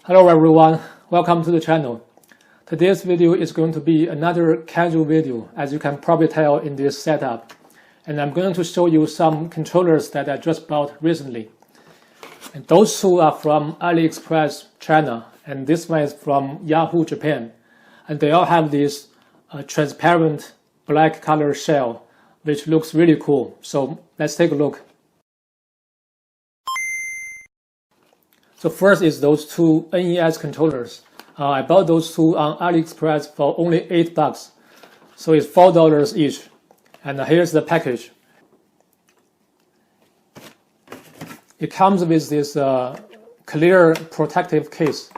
Hello everyone, welcome to the channel. Today's video is going to be another casual video, as you can probably tell in this setup. And I'm going to show you some controllers that I just bought recently. And those two are from AliExpress China, and this one is from Yahoo Japan. And they all have this transparent black color shell, which looks really cool. So let's take a look. So first is those two NES controllers. I bought those two on AliExpress for only $8. So it's $4 each. And here's the package. It comes with this clear protective case.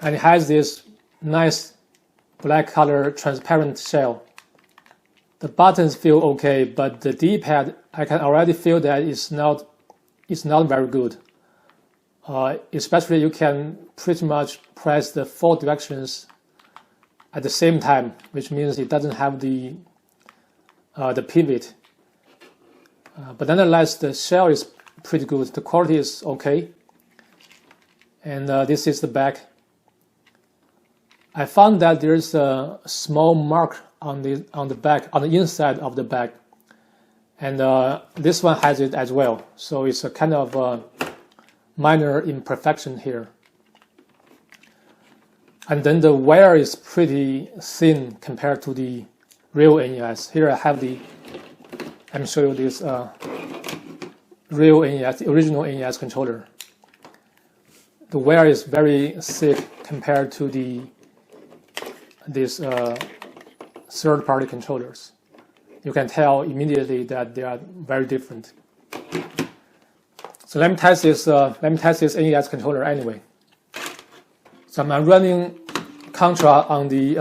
And it has this nice black color transparent shell. The buttons feel okay, but the D-pad, I can already feel that it's not very good. Especially you can pretty much press the 4 directions at the same time, which means it doesn't have the pivot. But nonetheless, the shell is pretty good. The quality is okay. And this is the back. I found that there's a small mark on the back, on the inside of the back, and this one has it as well. So it's a kind of minor imperfection here. And then the wire is pretty thin compared to the real NES. Here I have let me show you this real NES, the original NES controller. The wire is very thick compared to these third-party controllers. You can tell immediately that they are very different. So let me test this NES controller anyway. So I'm running Contra on the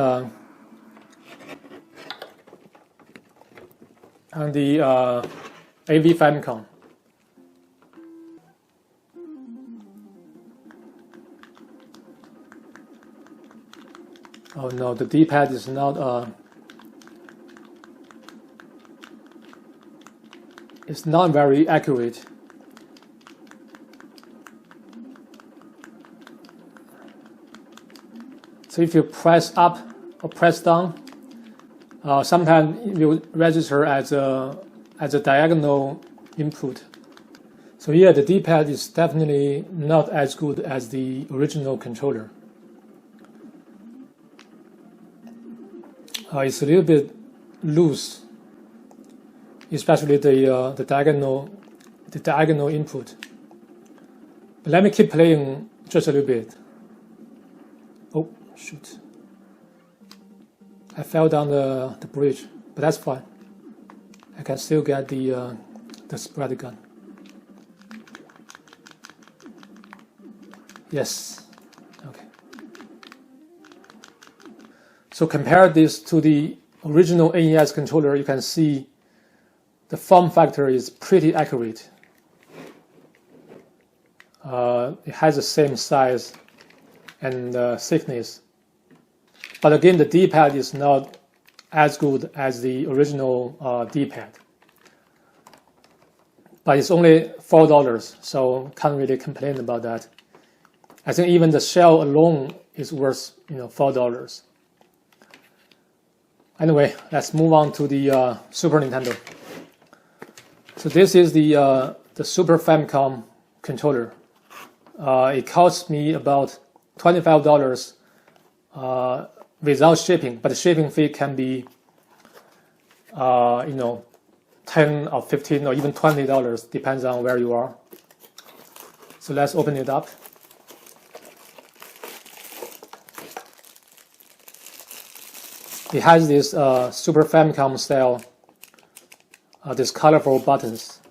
AV Famicom. Oh no, the D-pad is not it's not very accurate. So if you press up or press down, sometimes it will register as a diagonal input. So yeah, the D-pad is definitely not as good as the original controller. It's a little bit loose, especially the diagonal input. But let me keep playing just a little bit. Oh shoot! I fell down the bridge, but that's fine. I can still get the spread gun. Yes. Okay. So compare this to the original NES controller, you can see the form factor is pretty accurate. It has the same size and thickness. But again, the D-pad is not as good as the original D-pad. But it's only $4, so can't really complain about that. I think even the shell alone is worth $4. Anyway, let's move on to the Super Nintendo. So this is the Super Famicom controller. It cost me about $25 without shipping, but the shipping fee can be, 10 or 15 or even $20, depends on where you are. So let's open it up. It has this Super Famicom style, these colorful buttons.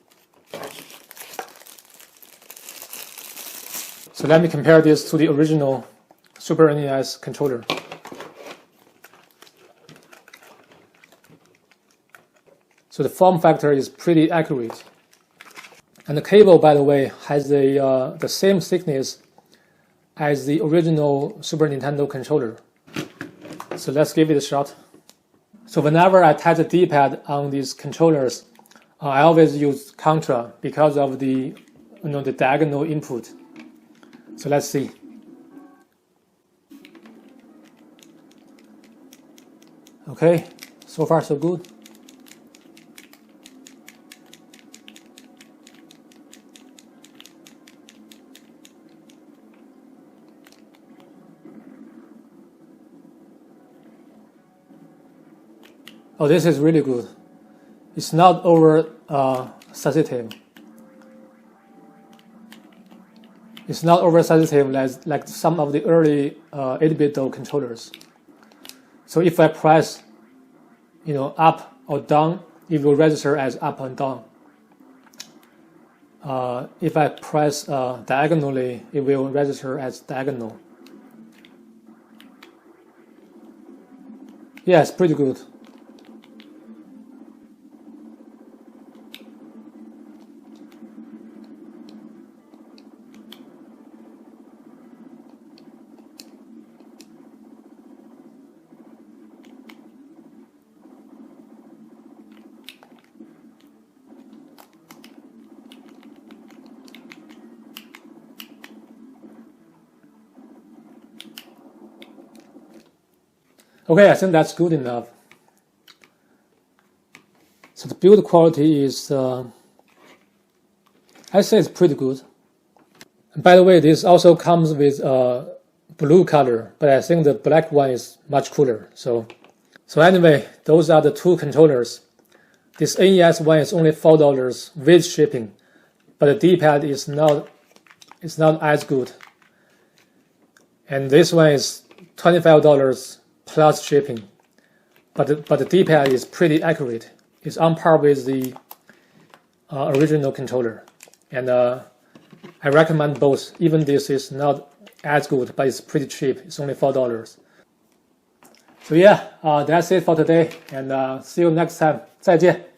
So let me compare this to the original Super NES controller. So the form factor is pretty accurate. And the cable, by the way, has the same thickness as the original Super Nintendo controller. So let's give it a shot. So whenever I touch the D-pad on these controllers, I always use Contra because of the the diagonal input. So let's see. Okay, so far so good. Oh, this is really good. It's not over sensitive. It's not over sensitive like some of the early 8-bit controllers. So if I press, up or down, it will register as up and down. If I press diagonally, it will register as diagonal. Yeah, it's pretty good. Okay, I think that's good enough. So the build quality is, I say it's pretty good. And by the way, this also comes with blue color, but I think the black one is much cooler. So anyway, those are the two controllers. This NES one is only $4 with shipping, but the D-pad is not as good. And this one is $25 plus shipping, but the D-pad is pretty accurate. It's on par with the original controller, and I recommend both. Even this is not as good, but it's pretty cheap. It's only $4. So yeah, that's it for today, and see you next time. 再见。